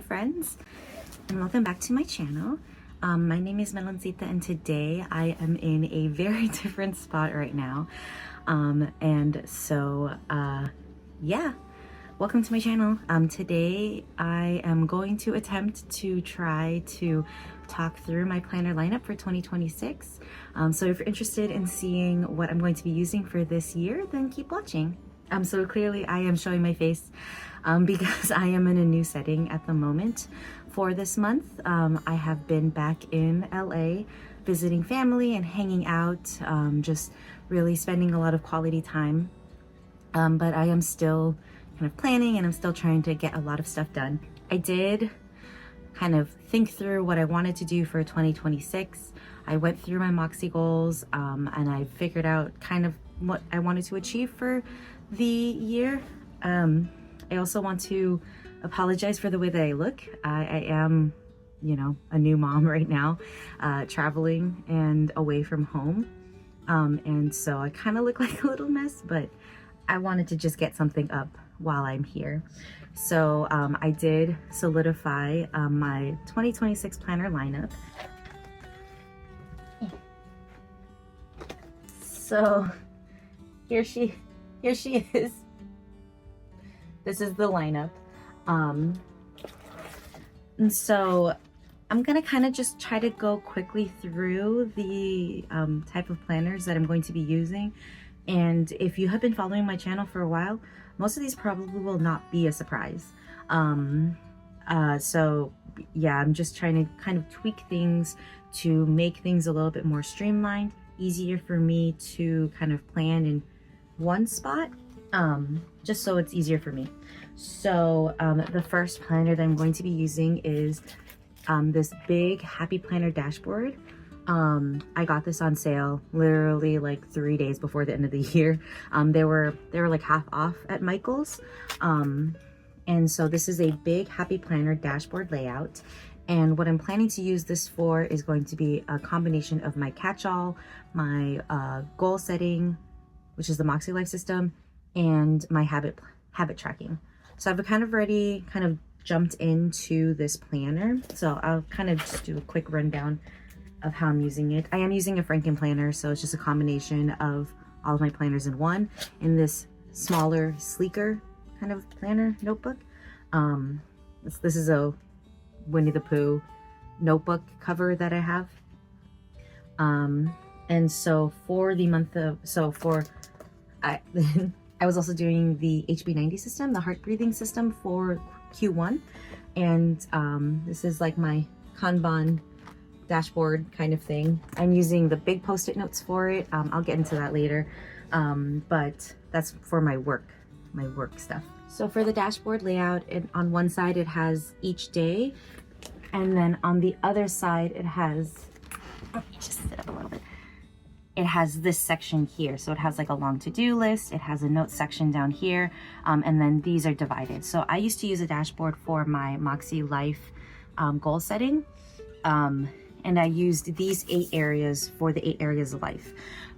friends, and welcome back to my channel. My name is Meloncita, and today I am in a very different spot right now. Yeah, welcome to my channel. Today I am going to attempt to try to talk through my planner lineup for 2026. So if you're interested in seeing what I'm going to be using for this year, then keep watching. So clearly I am showing my face because I am in a new setting at the moment for this month. I have been back in LA visiting family and hanging out, just really spending a lot of quality time. But I am still kind of planning and I'm still trying to get a lot of stuff done. I did kind of think through what I wanted to do for 2026. I went through my Moxie goals and I figured out kind of what I wanted to achieve for the year. I also want to apologize for the way that I look. I am, you know, a new mom right now, traveling and away from home. And so I kind of look like a little mess, but I wanted to just get something up while I'm here. So I did solidify my 2026 planner lineup. So here she is. This is the lineup. And so I'm gonna kind of just try to go quickly through the type of planners that I'm going to be using. And if you have been following my channel for a while, most of these probably will not be a surprise. So yeah, I'm just trying to kind of tweak things to make things a little bit more streamlined, easier for me to kind of plan in one spot, just so it's easier for me. So the first planner that I'm going to be using is this big Happy Planner dashboard. I got this on sale literally like 3 days before the end of the year. They were like half off at Michael's. And so this is a big Happy Planner dashboard layout. And what I'm planning to use this for is going to be a combination of my catch-all, my goal setting, which is the Moxie Life system, and my habit tracking. So I've kind of already jumped into this planner. So I'll kind of just do a quick rundown of how I'm using it. I am using a Franken planner, so it's just a combination of all of my planners in one, in this smaller, sleeker kind of planner notebook. This is a Winnie the Pooh notebook cover that I have. And so for the month of, I was also doing the HB90 system, the heart breathing system for Q1. And this is like my Kanban dashboard kind of thing. I'm using the big post-it notes for it. I'll get into that later. But that's for my work stuff. So for the dashboard layout, on one side it has each day, and then on the other side it has, let me just sit up a little bit. It has this section here. So it has like a long to-do list. It has a notes section down here. And then these are divided. So I used to use a dashboard for my Moxie Life goal setting. And I used these 8 areas for the 8 areas of life.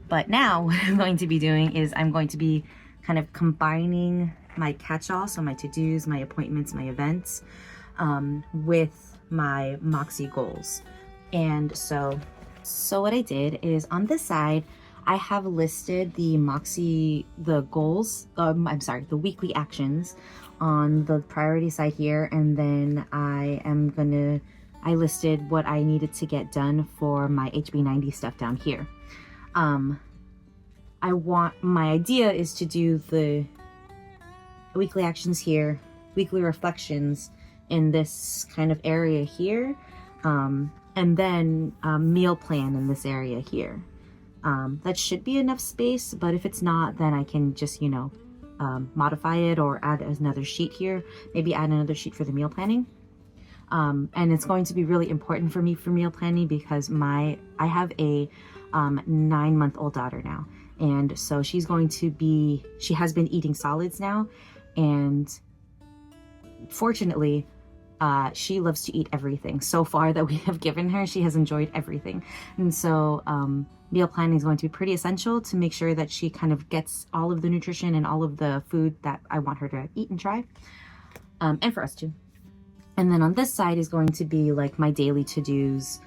But now what I'm going to be doing is I'm going to be kind of combining my catch-all, so my to-dos, my appointments, my events, with my Moxie goals. And so what I did is on this side, I have listed the Moxie, the goals, the weekly actions on the priority side here. And then I listed what I needed to get done for my HB90 stuff down here. My idea is to do the weekly actions here, weekly reflections in this kind of area here, and then meal plan in this area here. That should be enough space, but if it's not, then I can just, modify it or add another sheet here, maybe add another sheet for the meal planning. And it's going to be really important for me for meal planning because I have a 9-month-old daughter now. And so she has been eating solids now. And fortunately, she loves to eat everything. So far that we have given her, she has enjoyed everything. And so meal planning is going to be pretty essential to make sure that she kind of gets all of the nutrition and all of the food that I want her to eat and try, and for us too. And then on this side is going to be like my daily to-dos,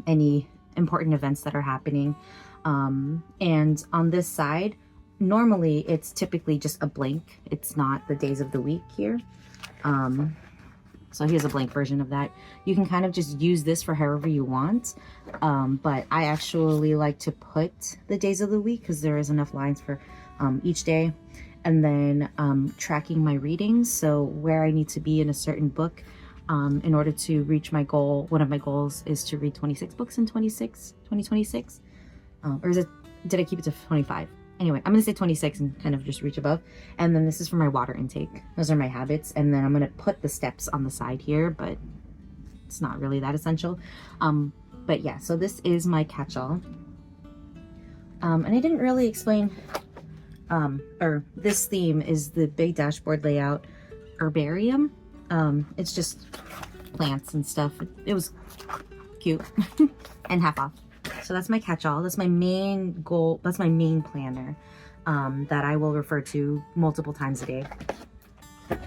any important events that are happening. And on this side, normally it's typically just a blank. It's not the days of the week here. So here's a blank version of that. You can kind of just use this for however you want. But I actually like to put the days of the week because there is enough lines for each day. And then tracking my readings. So where I need to be in a certain book in order to reach my goal. One of my goals is to read 26 books in 2026. Or is it, did I keep it to 25? Anyway, I'm gonna say 26 and kind of just reach above. And then this is for my water intake. Those are my habits. And then I'm gonna put the steps on the side here, but it's not really that essential. But yeah, so this is my catch-all. And I didn't really explain, or this theme is the big dashboard layout herbarium. It's just plants and stuff. It was cute and half off. So that's my catch-all. That's my main goal. That's my main planner that I will refer to multiple times a day,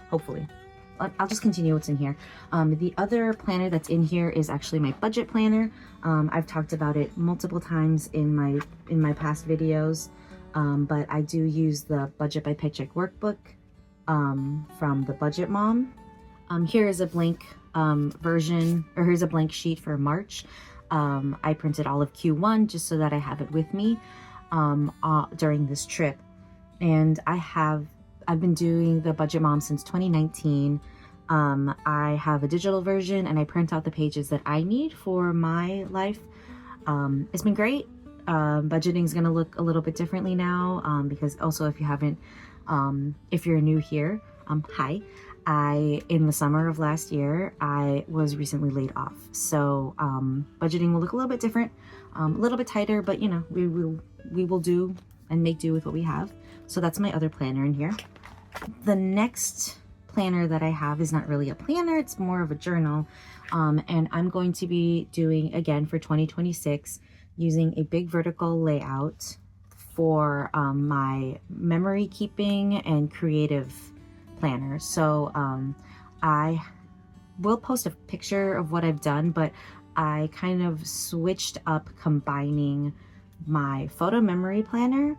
hopefully. I'll just continue what's in here. The other planner that's in here is actually my budget planner. I've talked about it multiple times in my past videos, but I do use the Budget by Paycheck workbook from the Budget Mom. Here is a blank version, or here's a blank sheet for March. I printed all of Q1 just so that I have it with me during this trip. And I've been doing the Budget Mom since 2019. I have a digital version and I print out the pages that I need for my life. It's been great. Budgeting is going to look a little bit differently now because also if you haven't, if you're new here, hi. In the summer of last year, I was recently laid off. So budgeting will look a little bit different, a little bit tighter, but you know, we will do and make do with what we have. So that's my other planner in here. The next planner that I have is not really a planner, it's more of a journal. And I'm going to be doing, again for 2026, using a big vertical layout for my memory keeping and creative planner. So I will post a picture of what I've done, but I kind of switched up combining my photo memory planner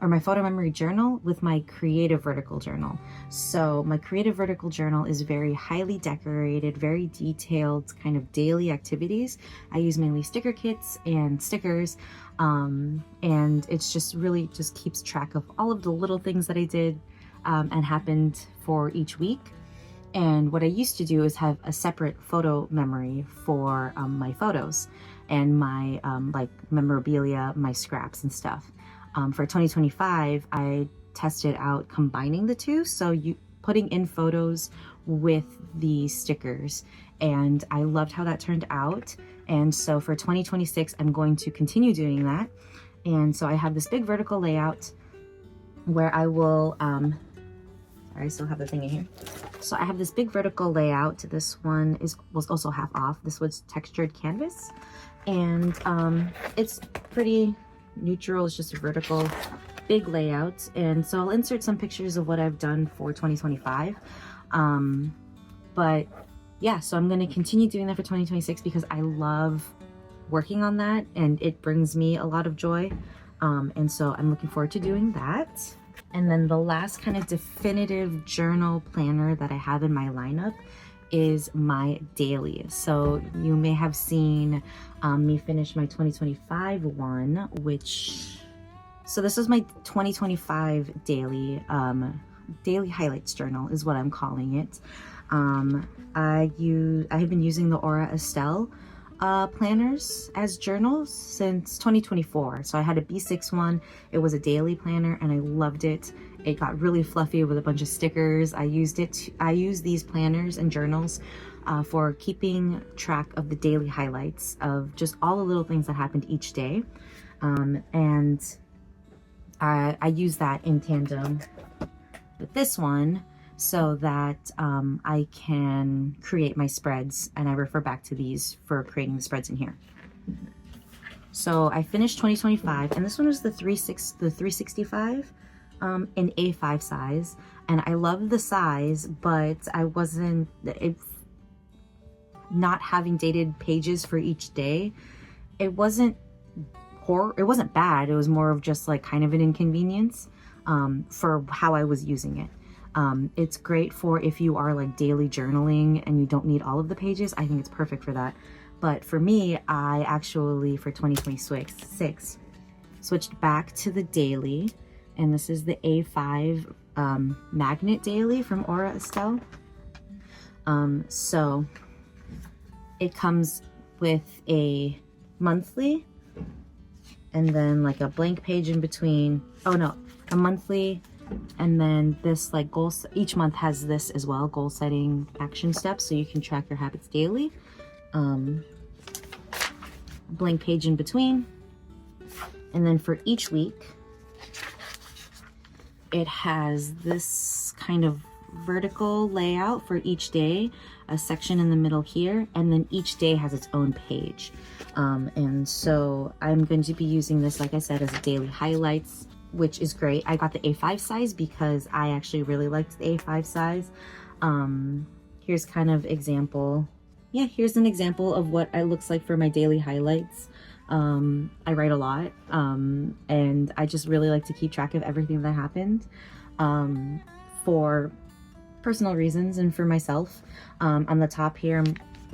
or my photo memory journal with my creative vertical journal. So my creative vertical journal is very highly decorated, very detailed kind of daily activities. I use mainly sticker kits and stickers, and it's just really just keeps track of all of the little things that I did and happened for each week. And what I used to do is have a separate photo memory for my photos and my like memorabilia, my scraps and stuff. For 2025, I tested out combining the two, so you putting in photos with the stickers, and I loved how that turned out. And so for 2026, I'm going to continue doing that. And so I have this big vertical layout where I will I still have the thing in here. So I have this big vertical layout. This one was also half off. This was textured canvas, and it's pretty neutral. It's just a vertical big layout. And so I'll insert some pictures of what I've done for 2025. But yeah, so I'm going to continue doing that for 2026 because I love working on that and it brings me a lot of joy. And so I'm looking forward to doing that. And then the last kind of definitive journal planner that I have in my lineup is my daily. So you may have seen me finish my 2025 one, so this is my 2025 daily highlights journal is what I'm calling it. I have been using the Aura Estelle planners as journals since 2024. So I had a B6 one. It was a daily planner and I loved it. It got really fluffy with a bunch of stickers. I use these planners and journals for keeping track of the daily highlights of just all the little things that happened each day. And I use that in tandem with this one so that I can create my spreads, and I refer back to these for creating the spreads in here. So I finished 2025, and this one was the 365 in A5 size, and I love the size, but not having dated pages for each day, it wasn't bad. It was more of just like kind of an inconvenience for how I was using it. It's great for if you are like daily journaling and you don't need all of the pages. I think it's perfect for that. But for me, I actually, for 2026, switched back to the daily. And this is the A5 Magnet Daily from Aura Estelle. So it comes with a monthly and then like a blank page in between. Oh no, a monthly, and then this like goals. Each month has this as well, goal setting action steps, so you can track your habits daily. Blank page in between, and then for each week it has this kind of vertical layout for each day, a section in the middle here, and then each day has its own page. And so I'm going to be using this, like I said, as daily highlights, which is great. I got the A5 size because I actually really liked the A5 size. Here's kind of example. Yeah, here's an example of what it looks like for my daily highlights. I write a lot, and I just really like to keep track of everything that happened, for personal reasons and for myself. On the top here,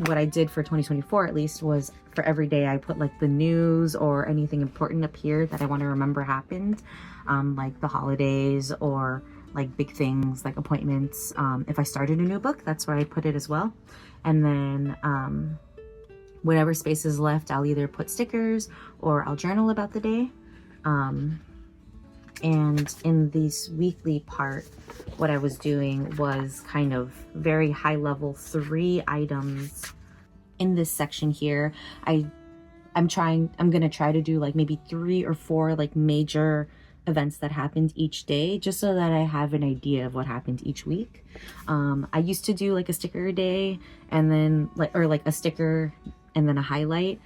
what I did for 2024 at least was for every day I put like the news or anything important up here that I want to remember happened, like the holidays or like big things like appointments. If I started a new book, that's where I put it as well. And then whatever space is left, I'll either put stickers or I'll journal about the day. And in this weekly part, what I was doing was kind of very high level, 3 items. In this section here, I'm gonna try to do like maybe 3 or 4 like major events that happened each day, just so that I have an idea of what happened each week. I used to do like a sticker a day, and then like a sticker and then a highlight,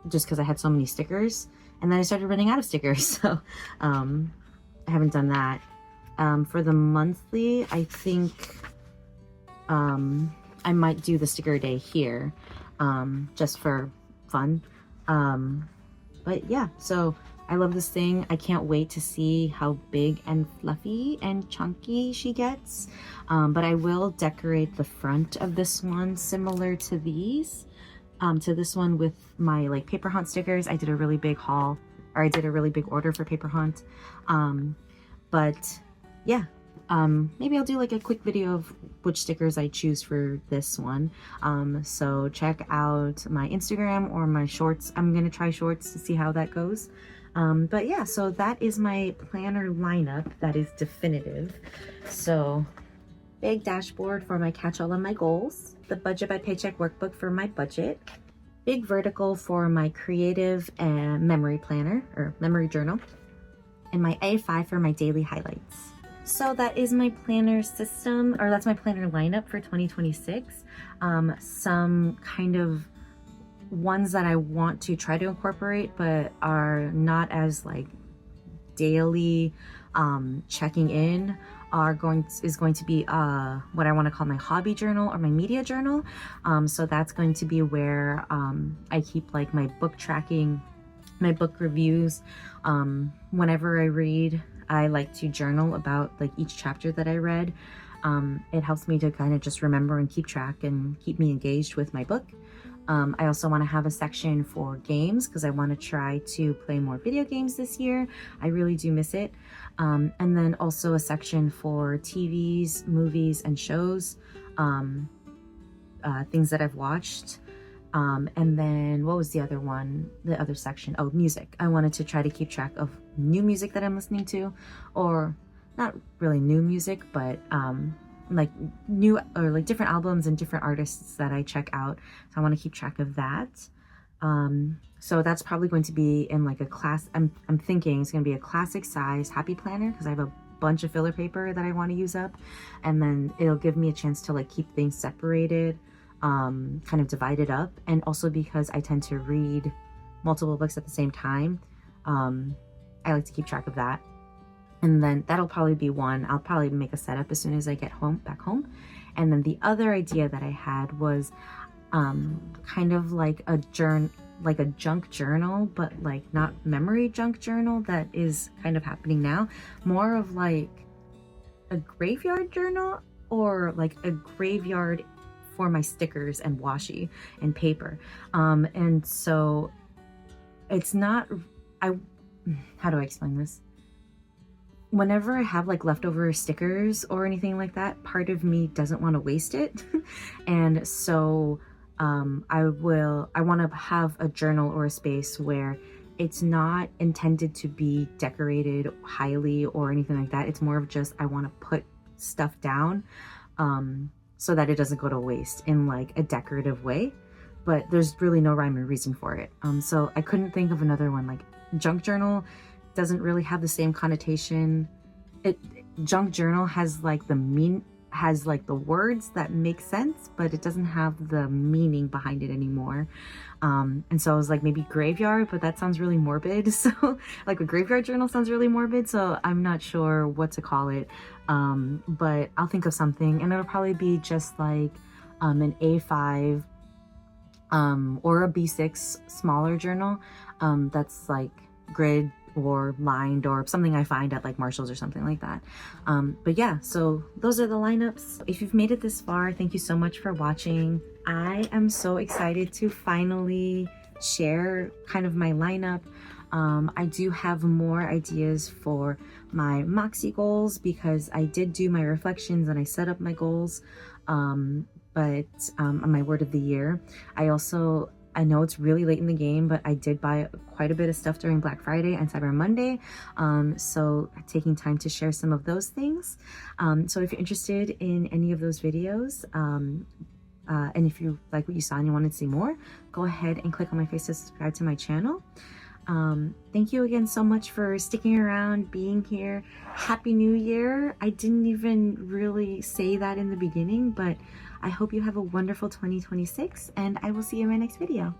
just because I had so many stickers. And then I started running out of stickers, so I haven't done that. For the monthly, I think I might do the sticker day here, just for fun. But yeah, so I love this thing. I can't wait to see how big and fluffy and chunky she gets. But I will decorate the front of this one similar to these. To this one with my like Paper Hunt stickers. I did a really big haul, or I did a really big order for Paper Hunt. But yeah, maybe I'll do like a quick video of which stickers I choose for this one. So check out my Instagram or my shorts. I'm gonna try shorts to see how that goes. But yeah, so that is my planner lineup that is definitive. So big dashboard for my catch-all and my goals, the budget by paycheck workbook for my budget, big vertical for my creative and memory planner or memory journal, and my A5 for my daily highlights. So that is my planner system, or that's my planner lineup for 2026. Some kind of ones that I want to try to incorporate but are not as like daily checking in is going to be what I want to call my hobby journal or my media journal. So that's going to be where I keep like my book tracking, my book reviews. Whenever I read, I like to journal about like each chapter that I read. It helps me to kind of just remember and keep track and keep me engaged with my book. I also want to have a section for games because I want to try to play more video games this year. I really do miss it. And then also a section for TVs, movies, and shows, things that I've watched. And then what was the other one? The other section? Oh, music. I wanted to try to keep track of new music that I'm listening to, or not really new music, but like new or like different albums and different artists that I check out. So I want to keep track of that. So that's probably going to be in like a class. I'm thinking it's going to be a classic size happy planner because I have a bunch of filler paper that I want to use up, and then it'll give me a chance to like keep things separated, kind of divided up. And also because I tend to read multiple books at the same time, I like to keep track of that. And then that'll probably be one. I'll probably make a setup as soon as I get back home. And then the other idea that I had was kind of like a junk journal, but like not memory junk journal that is kind of happening now. More of like a graveyard journal, or like a graveyard for my stickers and washi and paper. And so it's not, how do I explain this? Whenever I have like leftover stickers or anything like that, part of me doesn't want to waste it. And so I want to have a journal or a space where it's not intended to be decorated highly or anything like that. It's more of just, I want to put stuff down so that it doesn't go to waste in like a decorative way, but there's really no rhyme or reason for it. So I couldn't think of another one. Like junk journal doesn't really have the same connotation. Junk journal has like the words that make sense, but it doesn't have the meaning behind it anymore. And so I was like, maybe graveyard, but that sounds really morbid. So like a graveyard journal sounds really morbid. So I'm not sure what to call it. But I'll think of something, and it'll probably be just like an A5 or a B6 smaller journal that's like grid or lined or something I find at like Marshall's or something like that. But yeah, so those are the lineups. If you've made it this far, thank you so much for watching. I am so excited to finally share kind of my lineup. I do have more ideas for my Moxie goals because I did do my reflections and I set up my goals, but on my word of the year. I know it's really late in the game, but I did buy quite a bit of stuff during Black Friday and Cyber Monday. So taking time to share some of those things. So if you're interested in any of those videos, and if you like what you saw and you wanted to see more, go ahead and click on my face to subscribe to my channel. Thank you again so much for sticking around, being here. Happy New Year. I didn't even really say that in the beginning, but I hope you have a wonderful 2026, and I will see you in my next video.